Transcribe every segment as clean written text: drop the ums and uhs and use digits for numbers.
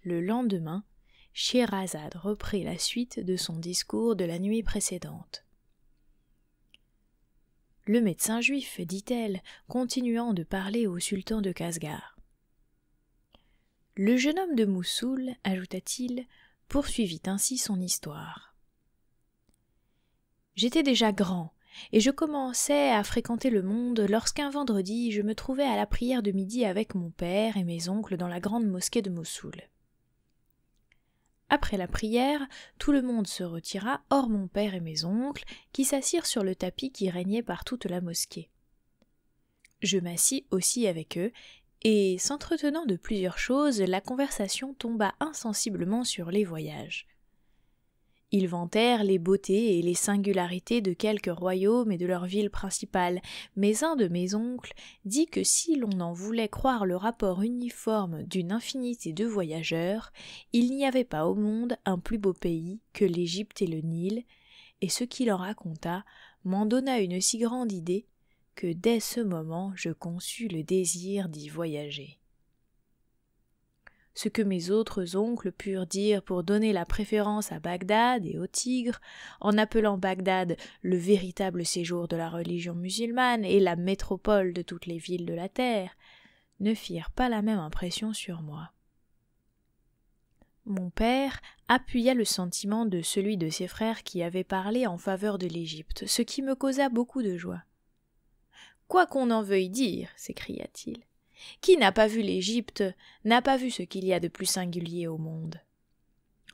Le lendemain, Scheherazade reprit la suite de son discours de la nuit précédente. « Le médecin juif, dit-elle, continuant de parler au sultan de Casgar. Le jeune homme de Moussoul, ajouta-t-il, poursuivit ainsi son histoire. J'étais déjà grand, et je commençais à fréquenter le monde lorsqu'un vendredi je me trouvais à la prière de midi avec mon père et mes oncles dans la grande mosquée de Mossoul. Après la prière, tout le monde se retira, hors mon père et mes oncles, qui s'assirent sur le tapis qui régnait par toute la mosquée. Je m'assis aussi avec eux, et, s'entretenant de plusieurs choses, la conversation tomba insensiblement sur les voyages. Ils vantèrent les beautés et les singularités de quelques royaumes et de leurs villes principales, mais un de mes oncles dit que si l'on en voulait croire le rapport uniforme d'une infinité de voyageurs, il n'y avait pas au monde un plus beau pays que l'Égypte et le Nil, et ce qu'il en raconta m'en donna une si grande idée que dès ce moment je conçus le désir d'y voyager. Ce que mes autres oncles purent dire pour donner la préférence à Bagdad et au Tigre, en appelant Bagdad le véritable séjour de la religion musulmane et la métropole de toutes les villes de la terre, ne firent pas la même impression sur moi. Mon père appuya le sentiment de celui de ses frères qui avait parlé en faveur de l'Égypte, ce qui me causa beaucoup de joie. « Quoi qu'on en veuille dire, s'écria-t-il, qui n'a pas vu l'Égypte n'a pas vu ce qu'il y a de plus singulier au monde.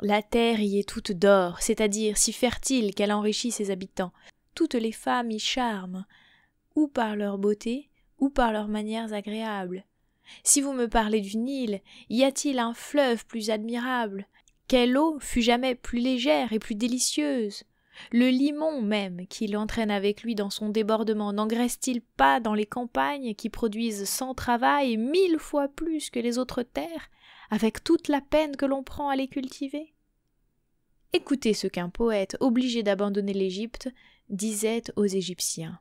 La terre y est toute d'or, c'est-à-dire si fertile qu'elle enrichit ses habitants. Toutes les femmes y charment, ou par leur beauté, ou par leurs manières agréables. Si vous me parlez du Nil, y a-t-il un fleuve plus admirable? Quelle eau fut jamais plus légère et plus délicieuse? Le limon même, qui l'entraîne avec lui dans son débordement, n'engraisse-t-il pas dans les campagnes qui produisent sans travail 1000 fois plus que les autres terres, avec toute la peine que l'on prend à les cultiver? Écoutez ce qu'un poète, obligé d'abandonner l'Égypte, disait aux Égyptiens.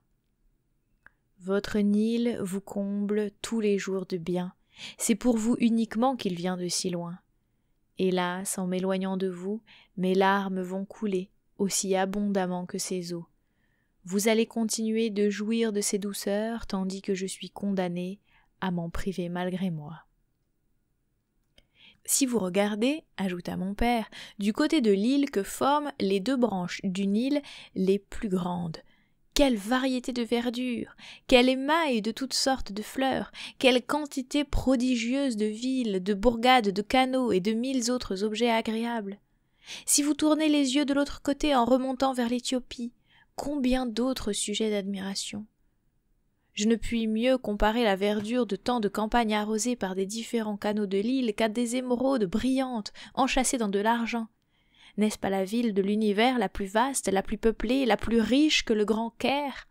Votre Nil vous comble tous les jours de bien, c'est pour vous uniquement qu'il vient de si loin. Hélas, en m'éloignant de vous, mes larmes vont couler, aussi abondamment que ses eaux. Vous allez continuer de jouir de ses douceurs, tandis que je suis condamné à m'en priver malgré moi. Si vous regardez, ajouta mon père, du côté de l'île que forment les deux branches du Nil les plus grandes, quelle variété de verdure, quel émail de toutes sortes de fleurs, quelle quantité prodigieuse de villes, de bourgades, de canaux et de 1000 autres objets agréables. Si vous tournez les yeux de l'autre côté en remontant vers l'Éthiopie, combien d'autres sujets d'admiration. Je ne puis mieux comparer la verdure de tant de campagnes arrosées par des différents canaux de l'île qu'à des émeraudes brillantes enchâssées dans de l'argent. N'est-ce pas la ville de l'univers la plus vaste, la plus peuplée, la plus riche que le Grand Caire?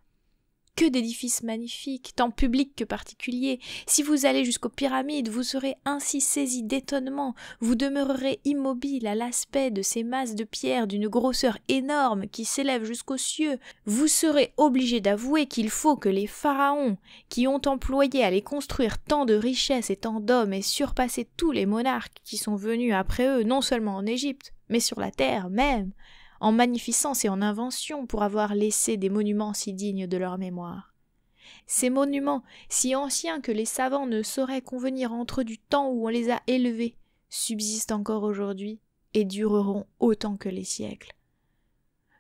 Que d'édifices magnifiques, tant publics que particuliers. Si vous allez jusqu'aux pyramides, vous serez ainsi saisi d'étonnement, vous demeurerez immobile à l'aspect de ces masses de pierre d'une grosseur énorme qui s'élèvent jusqu'aux cieux. Vous serez obligé d'avouer qu'il faut que les pharaons, qui ont employé à les construire tant de richesses et tant d'hommes, aient surpassé tous les monarques qui sont venus après eux, non seulement en Égypte, mais sur la terre même, en magnificence et en invention pour avoir laissé des monuments si dignes de leur mémoire. Ces monuments, si anciens que les savants ne sauraient convenir entre eux du temps où on les a élevés, subsistent encore aujourd'hui et dureront autant que les siècles.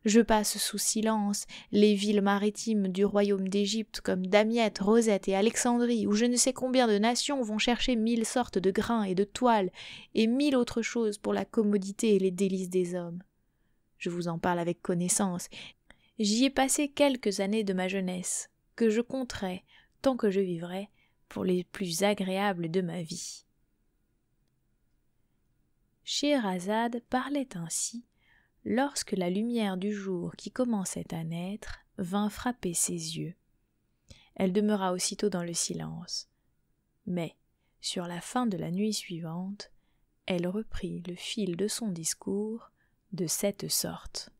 Je passe sous silence les villes maritimes du royaume d'Égypte comme Damiette, Rosette et Alexandrie, où je ne sais combien de nations vont chercher 1000 sortes de grains et de toiles et 1000 autres choses pour la commodité et les délices des hommes. Je vous en parle avec connaissance. J'y ai passé quelques années de ma jeunesse, que je compterai, tant que je vivrai, pour les plus agréables de ma vie. Scheherazade parlait ainsi, lorsque la lumière du jour qui commençait à naître vint frapper ses yeux. Elle demeura aussitôt dans le silence. Mais, sur la fin de la nuit suivante, elle reprit le fil de son discours, de cette sorte.